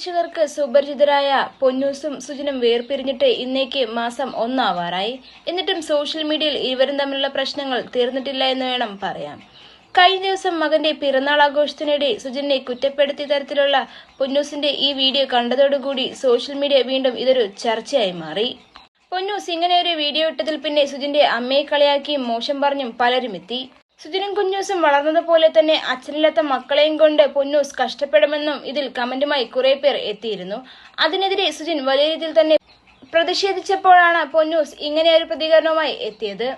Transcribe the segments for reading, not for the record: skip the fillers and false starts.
പ്രേക്ഷകർക്ക് സുപരിചിതരായ പൊന്നൂസും സുജിനും വേർപിരിഞ്ഞിട്ട് ഇന്നേക്ക് മാസം 1 ആവാറായി. എന്നിട്ടും സോഷ്യൽ മീഡിയയിൽ ഇരുവരും തമ്മിലുള്ള പ്രശ്നങ്ങൾ തീർന്നിട്ടില്ല എന്ന് വേണം പറയാൻ. കഴിഞ്ഞ ദിവസം മകന്റെ പിറന്നാൾ ആഘോഷത്തിനിടെ സുജിനെ കുറ്റപ്പെടുത്തിയ തരത്തിലുള്ള പൊന്നൂസിന്റെ ഈ വീഡിയോ കണ്ടതോടുകൂടി സോഷ്യൽ മീഡിയ വീണ്ടും ഇതൊരു ചർച്ചയായി മാറി. പൊന്നൂസ് ഇങ്ങനെ ഒരു വീഡിയോ ഇട്ടതിൽ പിന്നെ സുജിന്റെ അമ്മയെ കളിയാക്കിയും മോശം പറഞ്ഞും പലരും എത്തി. സുജിനും കുഞ്ഞൂസും വളർന്നതുപോലെ തന്നെ അച്ഛനില്ലാത്ത മക്കളെയും കൊണ്ട് പൊന്നൂസ് കഷ്ടപ്പെടുമെന്നും ഇതിൽ കമന്റുമായി കുറെ പേർ എത്തിയിരുന്നു. അതിനെതിരെ സുജിൻ വലിയ രീതിയിൽ തന്നെ പ്രതിഷേധിച്ചപ്പോഴാണ് പൊന്നൂസ് ഇങ്ങനെ ഒരു പ്രതികരണവുമായി എത്തിയത്.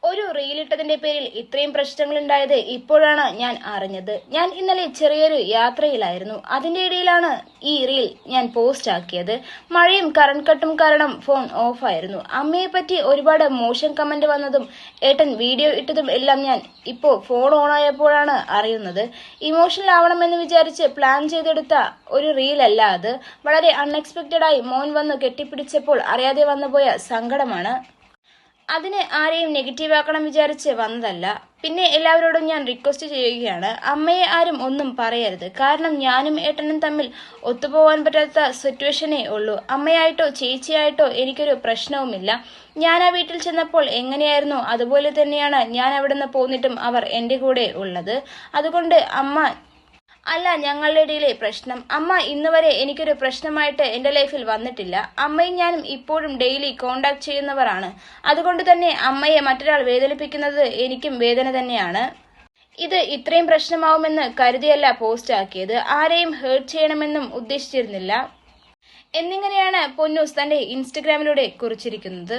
ഒരു റീലിട്ടതിന്റെ പേരിൽ ഇത്രയും പ്രശ്നങ്ങൾ ഉണ്ടായത് ഇപ്പോഴാണ് ഞാൻ അറിഞ്ഞത്. ഞാൻ ഇന്നലെ ചെറിയൊരു യാത്രയിലായിരുന്നു. അതിന്റെ ഇടയിലാണ് ഈ റീൽ ഞാൻ പോസ്റ്റ് ആക്കിയത്. മഴയും കറണ്ട് കട്ടും കാരണം ഫോൺ ഓഫായിരുന്നു. അമ്മയെ പറ്റി ഒരുപാട് മോശം കമന്റ് വന്നതും ഏട്ടൻ വീഡിയോ ഇട്ടതും എല്ലാം ഞാൻ ഇപ്പോ ഫോൺ ഓണായപ്പോഴാണ് അറിയുന്നത്. ഇമോഷണൽ ആവണമെന്ന് വിചാരിച്ച് പ്ലാൻ ചെയ്തെടുത്ത ഒരു റീൽ അല്ല അത്. വളരെ അൺഎക്സ്പെക്റ്റഡായി മോൻ വന്ന് കെട്ടിപ്പിടിച്ചപ്പോൾ അറിയാതെ വന്നുപോയ സങ്കടമാണ്. അതിന് ആരെയും നെഗറ്റീവാക്കണം വിചാരിച്ച് വന്നതല്ല. പിന്നെ എല്ലാവരോടും ഞാൻ റിക്വസ്റ്റ് ചെയ്യുകയാണ്, അമ്മയെ ആരും ഒന്നും പറയരുത്. കാരണം ഞാനും ഏട്ടനും തമ്മിൽ ഒത്തുപോകാൻ പറ്റാത്ത സിറ്റുവേഷനേ ഉള്ളൂ. അമ്മയായിട്ടോ ചേച്ചിയായിട്ടോ എനിക്കൊരു പ്രശ്നവുമില്ല. ഞാൻ ആ വീട്ടിൽ ചെന്നപ്പോൾ എങ്ങനെയായിരുന്നു അതുപോലെ തന്നെയാണ് ഞാൻ അവിടുന്ന് പോന്നിട്ടും അവർ എൻ്റെ കൂടെ ഉള്ളത്. അതുകൊണ്ട് അമ്മ അല്ല ഞങ്ങളുടെ ഇടയിലെ പ്രശ്നം. അമ്മ ഇന്ന് വരെ എനിക്കൊരു പ്രശ്നമായിട്ട് എന്റെ ലൈഫിൽ വന്നിട്ടില്ല. അമ്മയും ഞാനും ഇപ്പോഴും ഡെയിലി കോണ്ടാക്ട് ചെയ്യുന്നവരാണ്. അതുകൊണ്ട് തന്നെ അമ്മയെ മറ്റൊരാൾ വേദനിപ്പിക്കുന്നത് എനിക്കും വേദന തന്നെയാണ്. ഇത് ഇത്രയും പ്രശ്നമാവുമെന്ന് കരുതിയല്ല പോസ്റ്റ് ആക്കിയത്. ആരെയും ഹേർട്ട് ചെയ്യണമെന്നും ഉദ്ദേശിച്ചിരുന്നില്ല എന്നിങ്ങനെയാണ് പൊന്നൂസ് തന്റെ ഇൻസ്റ്റഗ്രാമിലൂടെ കുറിച്ചിരിക്കുന്നത്.